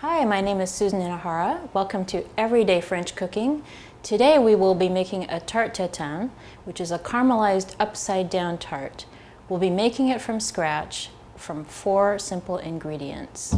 Hi, my name is Susan Inahara. Welcome to Everyday French Cooking. Today we will be making a tarte-tatin, which is a caramelized upside-down tart. We'll be making it from scratch from 4 simple ingredients.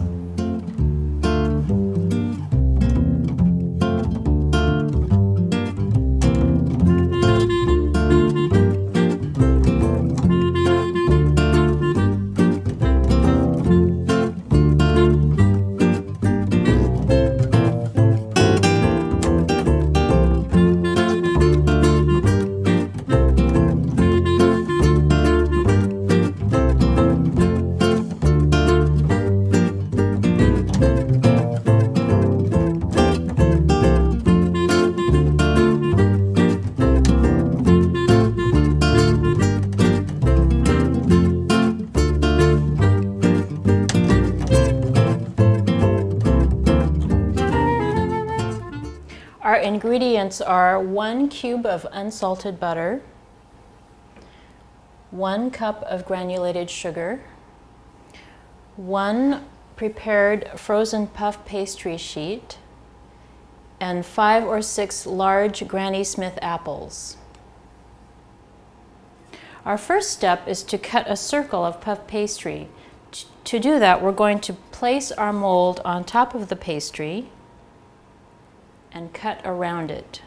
Our ingredients are 1 cube of unsalted butter, 1 cup of granulated sugar, 1 prepared frozen puff pastry sheet, and 5 or 6 large Granny Smith apples. Our first step is to cut a circle of puff pastry. To do that, we're going to place our mold on top of the pastry and cut around it.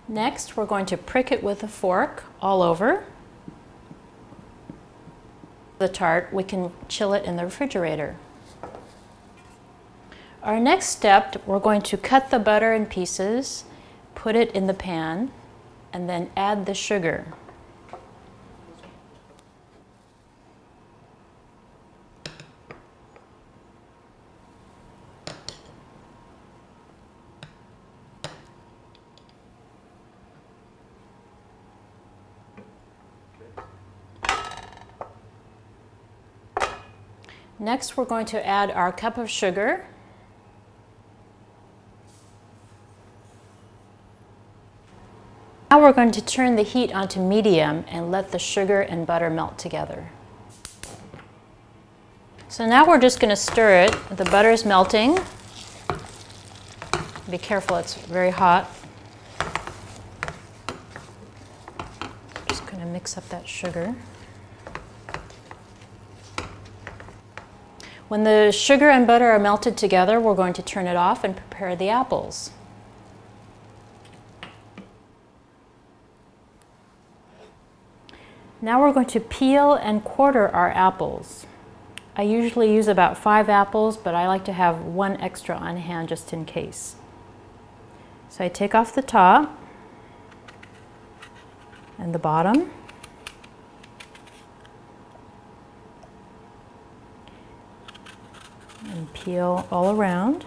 Next, we're going to prick it with a fork all over the tart. We can chill it in the refrigerator. Our next step, we're going to cut the butter in pieces, put it in the pan, and then add the sugar. Next, we're going to add our cup of sugar. Now we're going to turn the heat onto medium and let the sugar and butter melt together. So now we're just going to stir it. The butter is melting. Be careful, it's very hot. Just going to mix up that sugar. When the sugar and butter are melted together, we're going to turn it off and prepare the apples. Now we're going to peel and quarter our apples. I usually use about 5 apples, but I like to have 1 extra on hand just in case. So I take off the top and the bottom. And peel all around.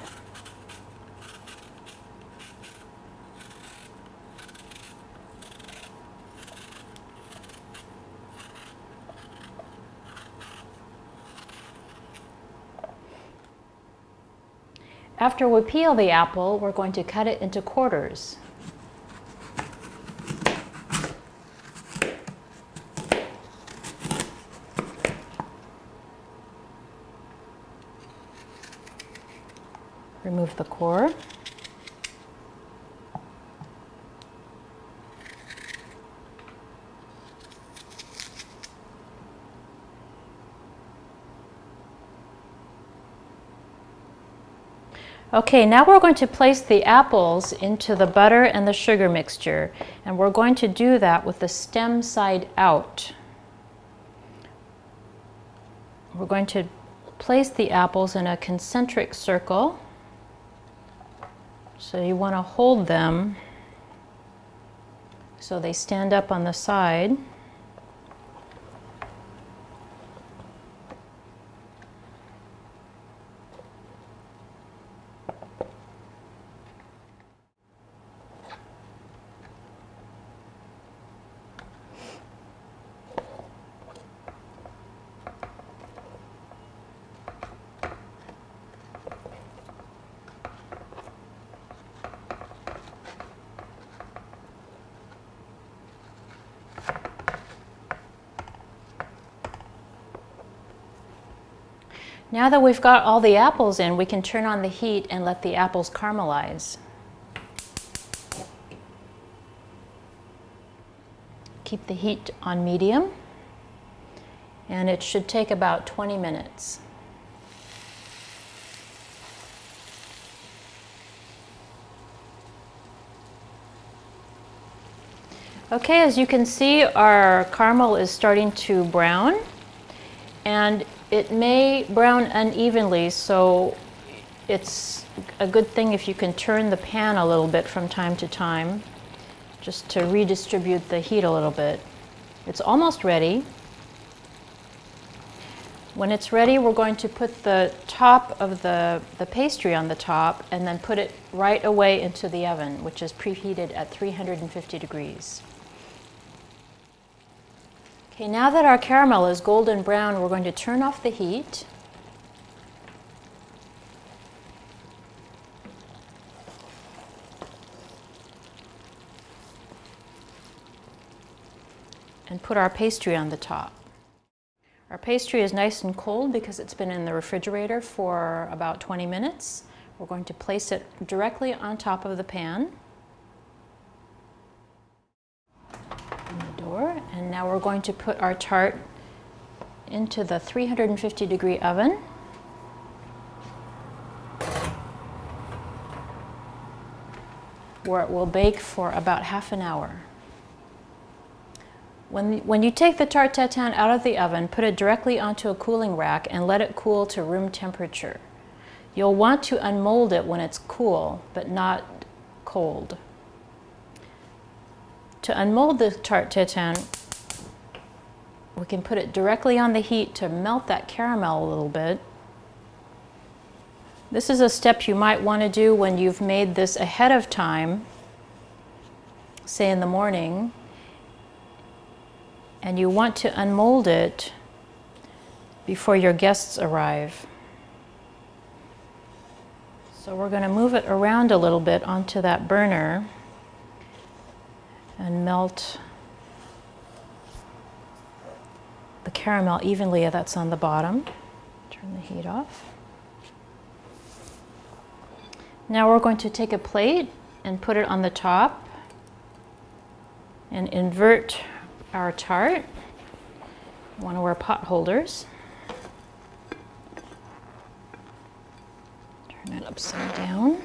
After we peel the apple, we're going to cut it into quarters. Remove the core. Okay, now we're going to place the apples into the butter and the sugar mixture, and we're going to do that with the stem side out. We're going to place the apples in a concentric circle. So you want to hold them so they stand up on the side. Now that we've got all the apples in, we can turn on the heat and let the apples caramelize. Keep the heat on medium, and it should take about 20 minutes. Okay, as you can see, our caramel is starting to brown, and it may brown unevenly, so it's a good thing if you can turn the pan a little bit from time to time, just to redistribute the heat a little bit. It's almost ready. When it's ready, we're going to put the top of the pastry on the top and then put it right away into the oven, which is preheated at 350 degrees. Okay, now that our caramel is golden brown, we're going to turn off the heat. And put our pastry on the top. Our pastry is nice and cold because it's been in the refrigerator for about 20 minutes. We're going to place it directly on top of the pan. And now we're going to put our tart into the 350 degree oven. Where it will bake for about half an hour. When you take the Tarte-Tatin out of the oven, put it directly onto a cooling rack and let it cool to room temperature. You'll want to unmold it when it's cool, but not cold. To unmold the Tarte-Tatin, we can put it directly on the heat to melt that caramel a little bit. This is a step you might want to do when you've made this ahead of time, say in the morning, and you want to unmold it before your guests arrive. So we're going to move it around a little bit onto that burner and melt the caramel evenly that's on the bottom. Turn the heat off. Now we're going to take a plate and put it on the top and invert our tart. You want to wear pot holders. Turn it upside down.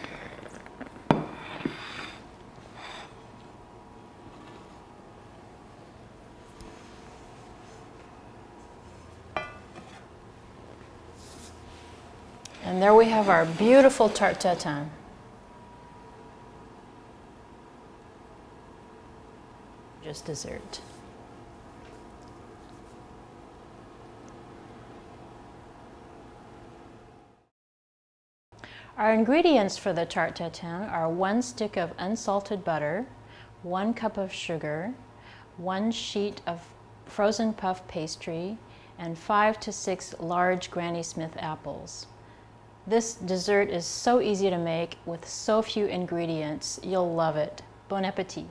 And there we have our beautiful Tarte-Tatin. Just dessert. Our ingredients for the Tarte-Tatin are 1 stick of unsalted butter, 1 cup of sugar, 1 sheet of frozen puff pastry, and 5 to 6 large Granny Smith apples. This dessert is so easy to make with so few ingredients. You'll love it. Bon appétit!